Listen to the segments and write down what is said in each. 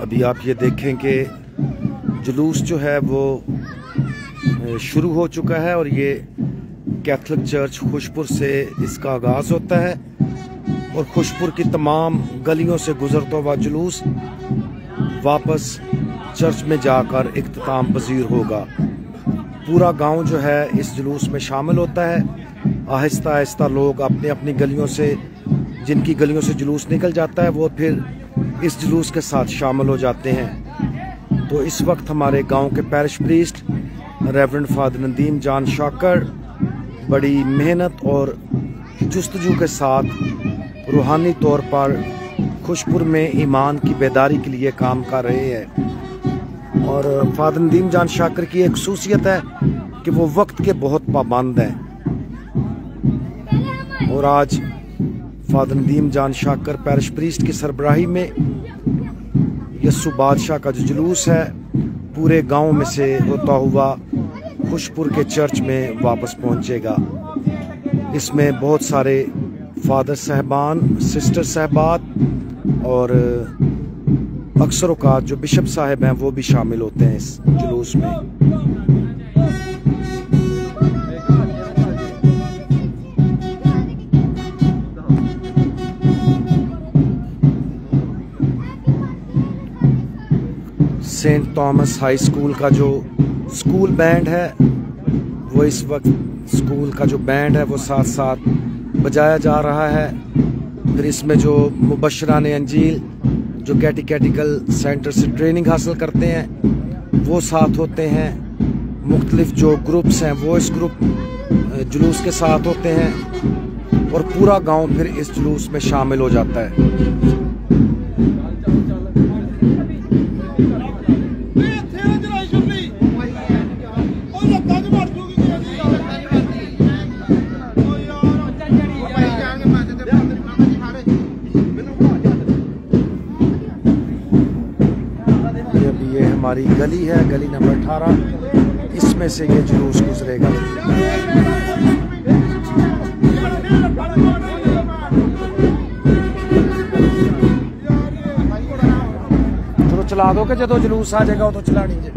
अभी आप ये देखें कि जुलूस जो है वो शुरू हो चुका है और ये कैथलिक चर्च खुशपुर से इसका आगाज़ होता है और खुशपुर की तमाम गलियों से गुजरता हुआ जुलूस वापस चर्च में जाकर इख्तिताम पजीर होगा। पूरा गांव जो है इस जुलूस में शामिल होता है। आहिस्ता आहिस्ता लोग अपनी अपनी गलियों से, जिनकी गलियों से जुलूस निकल जाता है, वो फिर इस जुलूस के साथ शामिल हो जाते हैं। तो इस वक्त हमारे गांव के parish priest reverend father Nadeem जान शाकर बड़ी मेहनत और जुस्तजू के साथ रूहानी तौर पर खुशपुर में ईमान की बेदारी के लिए काम कर रहे हैं। और फादर नदीम जान शाकर की एक खसूसियत है कि वो वक्त के बहुत पाबंद हैं। और आज फादर नदीम जान शाकर पैरिश प्रीस्ट की सरबराही में यस्सु बादशाह का जो जुलूस है पूरे गांव में से होता हुआ खुशपुर के चर्च में वापस पहुंचेगा। इसमें बहुत सारे फादर साहबान, सिस्टर साहबात और अक्सर औकात जो बिशप साहब हैं वो भी शामिल होते हैं इस जुलूस में। सेंट थॉमस हाई स्कूल का जो स्कूल बैंड है वो इस वक्त स्कूल का जो बैंड है वो साथ साथ बजाया जा रहा है। फिर इसमें जो मुबशरान अंजील जो कैटिकल सेंटर से ट्रेनिंग हासिल करते हैं वो साथ होते हैं। मुख्तलिफ जो ग्रुप्स हैं वो इस ग्रुप जुलूस के साथ होते हैं और पूरा गांव फिर इस जुलूस में शामिल हो जाता है। हमारी गली है, गली नंबर 18, इसमें से ये जुलूस गुजरेगा। चलो चला दो कि जो जुलूस आ जाएगा वो तो चला लीजिए।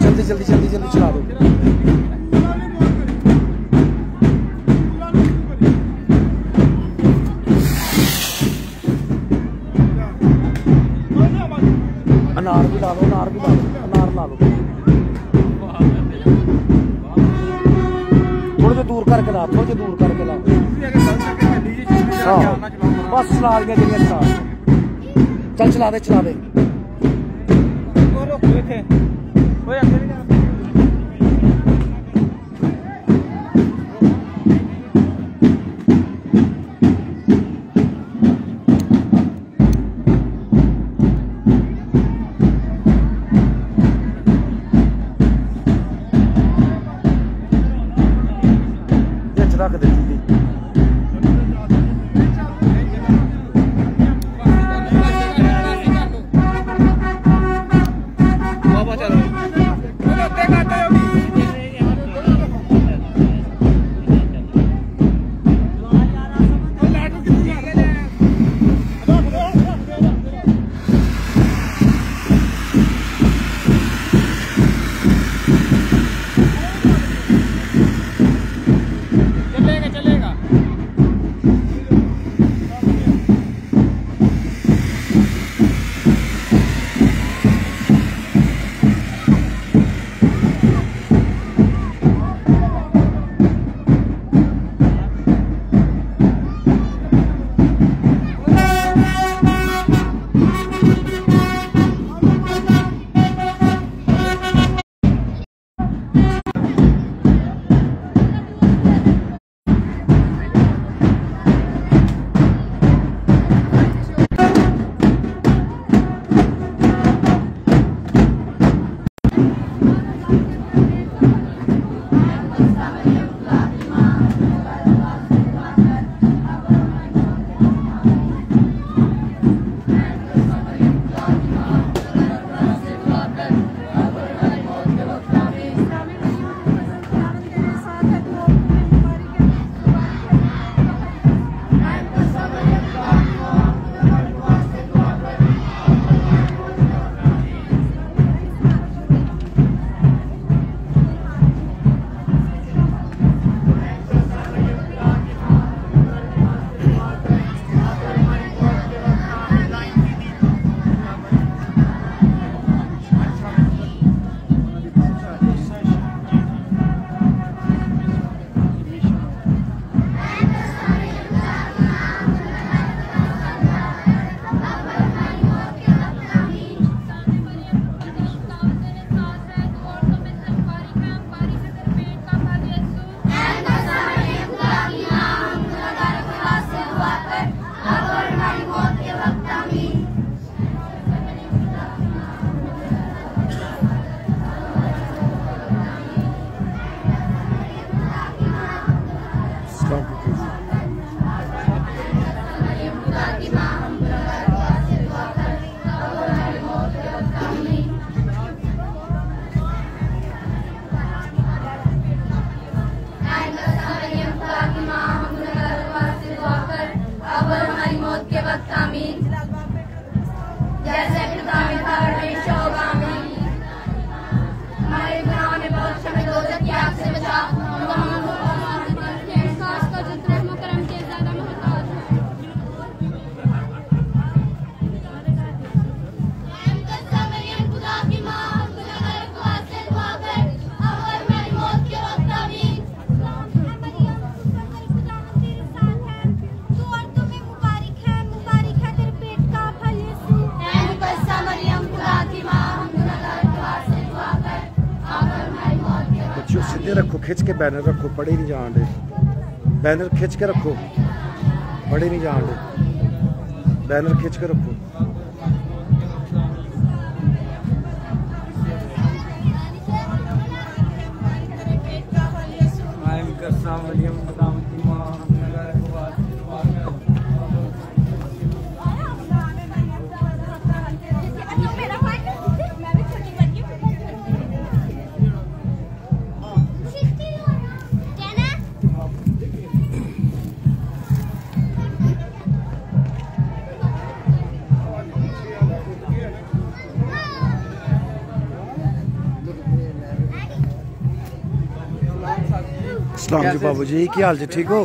जल्दी जल्दी जल्दी जल्दी चला दो। अनार भी डालो, अनार भी डालो, अनार ला लो। थोड़े से दूर करके ला, थोड़े से दूर करके ला। हाँ बस चला गया जगह साथ। चल चला दे, चला दे। रख दे दीदी। जैसे खुदा में था हमेशा होगा आमीन। हमारे गुनाहों ने बहुत हमें दोज़ख की आग से बचा, खासकर जो रहम व करम के ज़्यादा मोहताज है। मरियम खुदा की माँ, गुनहगार खुदा से दुआ कर, अब और मेरी मौत के वक्त आमीन। मरियम खुदा तेरे साथ है, तू औरतों में मुबारक है तेरे पेट का फल यीशु। ऐ मुकद्दसा मरियम खुदा की माँ, गुनहगार खुदा से दुआ कर, अब और मेरी मौत के वक्त। बच्चों सीधे रखो, खिंच के बैनर रखो, पड़े नहीं जान दे। बैनर खींच के रखो, बड़े नहीं जान दे। बैनर खींच के रखो। सलाम जी बाबू जी, क्या हाल जी, ठीक हो?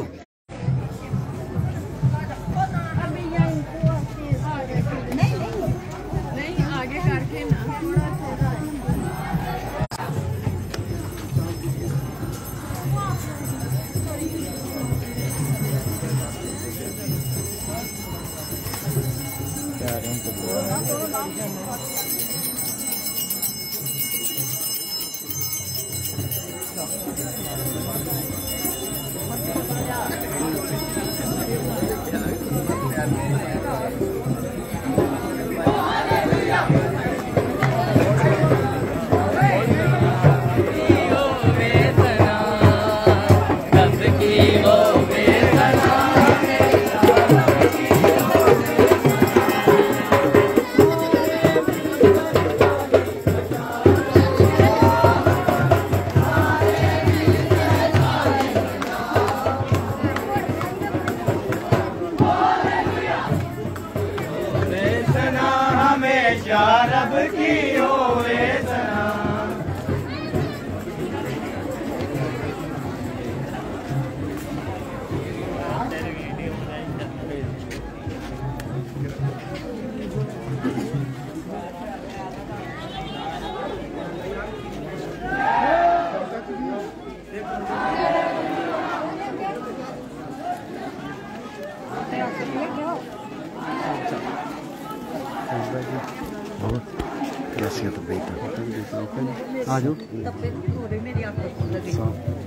रब की होवे सना।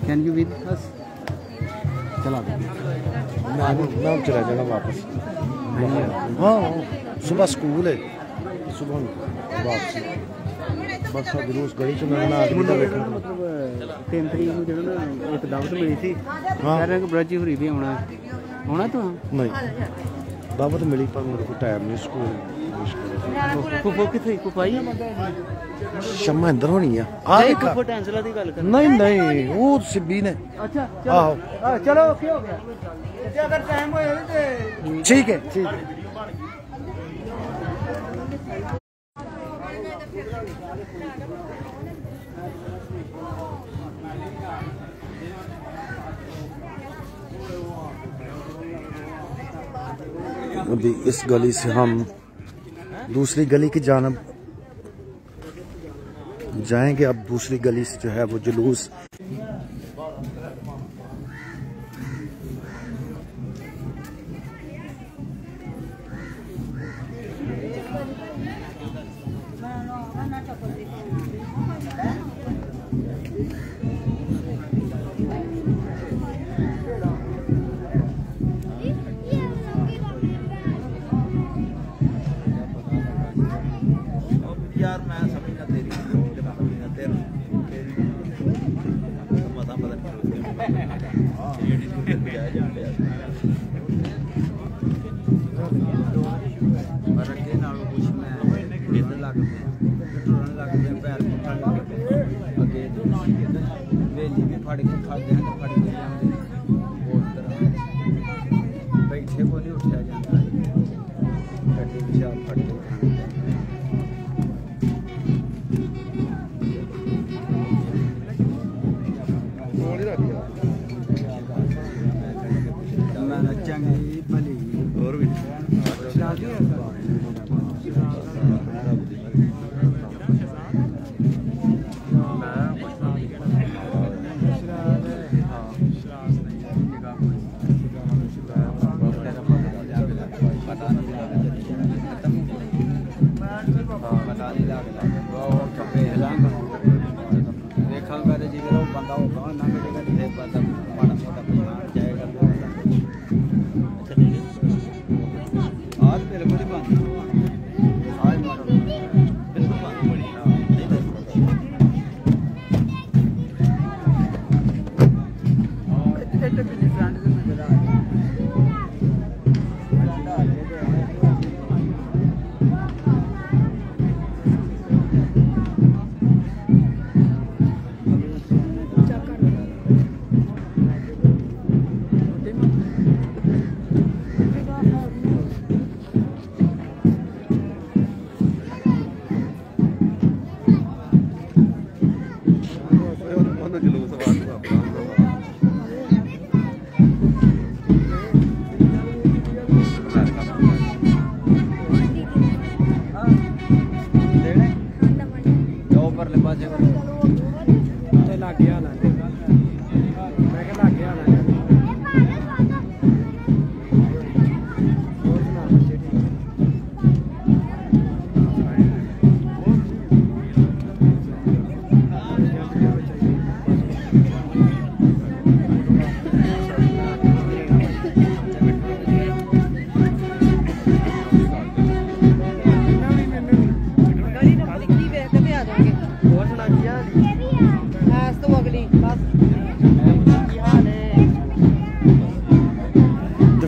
Can you with us? चला दो, मैं चला जाना वापस। हाँ सुबह स्कूल है, सुबह वापसी बस जरूर गली च मैं मतलब 3 तरीक को जो ना एक दावत मिली थी, कह रहे हैं कि ब्रज हुरी भी आना तो नहीं दावत मिली पर मेरे को टाइम नहीं, स्कूल फुफो किथे फुफाई शम्मा अंदर होनी है। फुफो टेंसला दी गल कर नहीं वो सिब्बी ने। अच्छा आहो चलो ओके हो गया, अगर टाइम होए ते ठीक है ठीक है। अभी इस गली से हम दूसरी गली की जानब जाएंगे। अब दूसरी गली से जो है वो जुलूस यार मैं समझना तेरी मजा पता बैठे को नहीं उठाया जाता, गड्डी विशाल फट मैं नचांगी भली और भी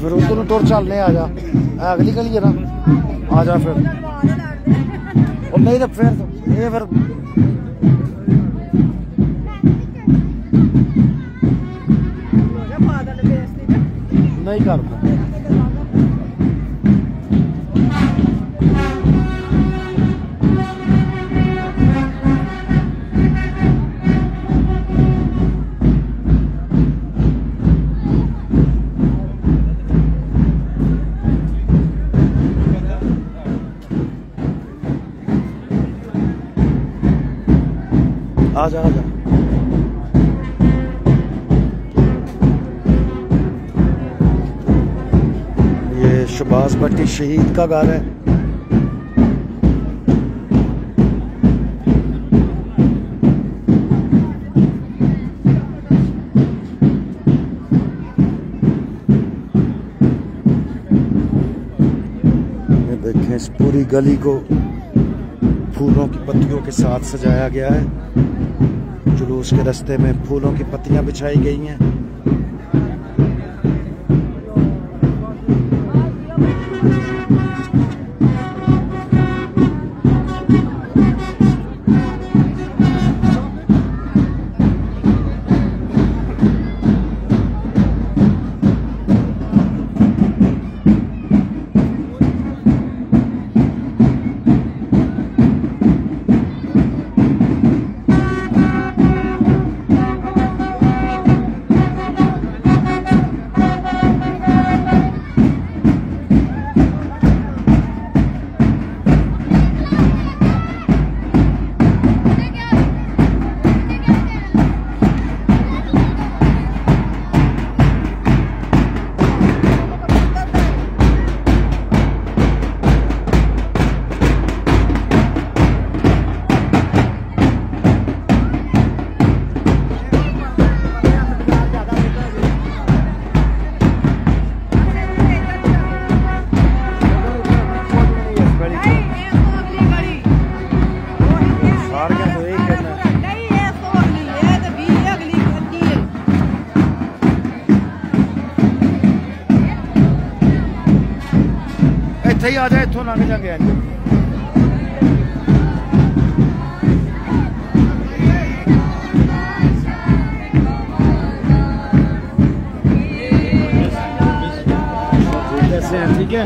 फिर उधर तुर चलने आ जा, अगली गली है ना, आ जा फिर। और नहीं तो फिर ये फिर नहीं करता। आजा आजा। ये शहबाज भट्टी शहीद का घर है। ये देखें, इस पूरी गली को फूलों की पत्तियों के साथ सजाया गया है। जुलूस के रास्ते में फूलों की पत्तियां बिछाई गई हैं। ਇੱਥੇ ਹੀ ਆ ਜਾ, ਇੱਥੋਂ ਲੰਘ ਜਾਂਗੇ। ठीक है,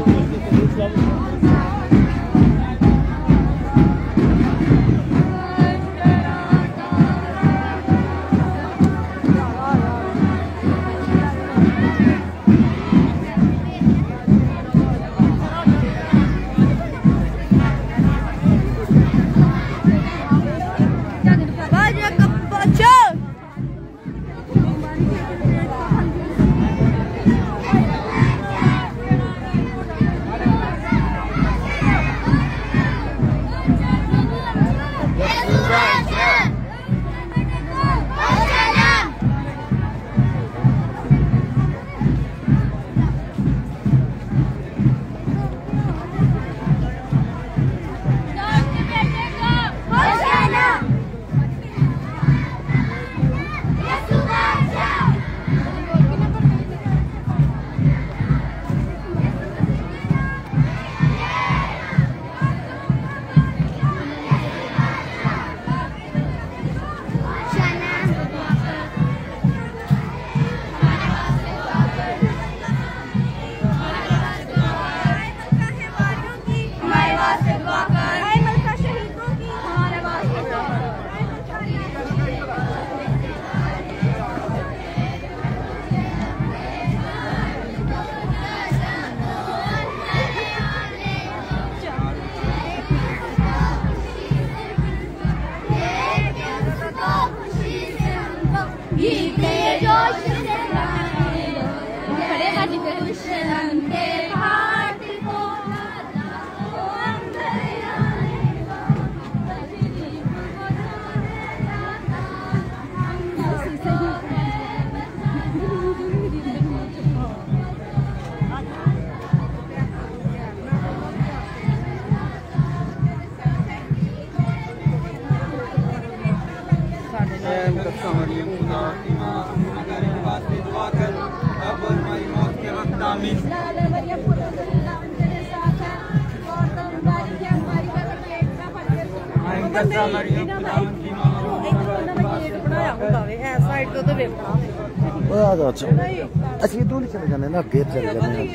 ਅਸੀਂ ਇਧਰੋਂ ਨਹੀਂ ਚਲੇ ਜਾਂਦੇ ਨਾ, ਅੱਗੇ ਚਲੇ ਜਾਂਦੇ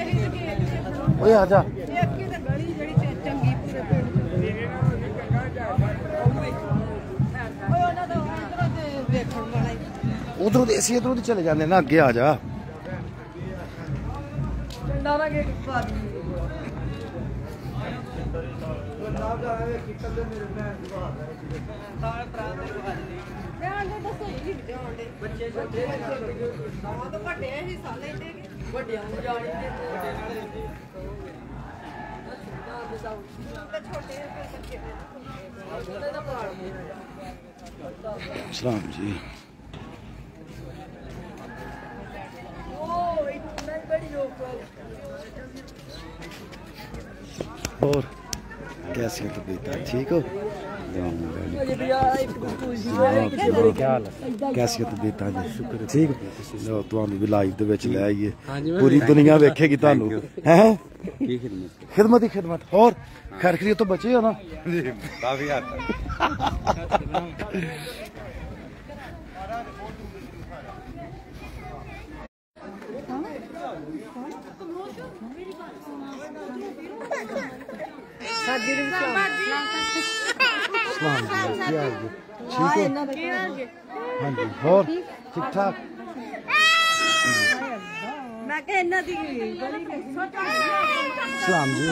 ਓਏ ਆ ਜਾ। ਉਧਰੋਂ ਦੇ ਅਸੀਂ ਇਧਰੋਂ ਦੀ ਚਲੇ ਜਾਂਦੇ ਨਾ, ਅੱਗੇ ਆ ਜਾ। सलाम जी। और कैसी तबीयत है? ठीक हो? कैसी तबीयत है जी? शुक्र ठीक। ਤੁਹਾਨੂੰ ਵੀ ਲਾਈਵ ਦੇ ਵਿੱਚ ਲੈ ਆਈਏ, ਪੂਰੀ ਦੁਨੀਆ ਵੇਖੇਗੀ ਤੁਹਾਨੂੰ। ਹੈ खिदमत ही खिदमत। और खैर खैरियत तो बचे हो ना? काफी हद तक। हाँ जी, और ठीक ठाक? सलाम जी।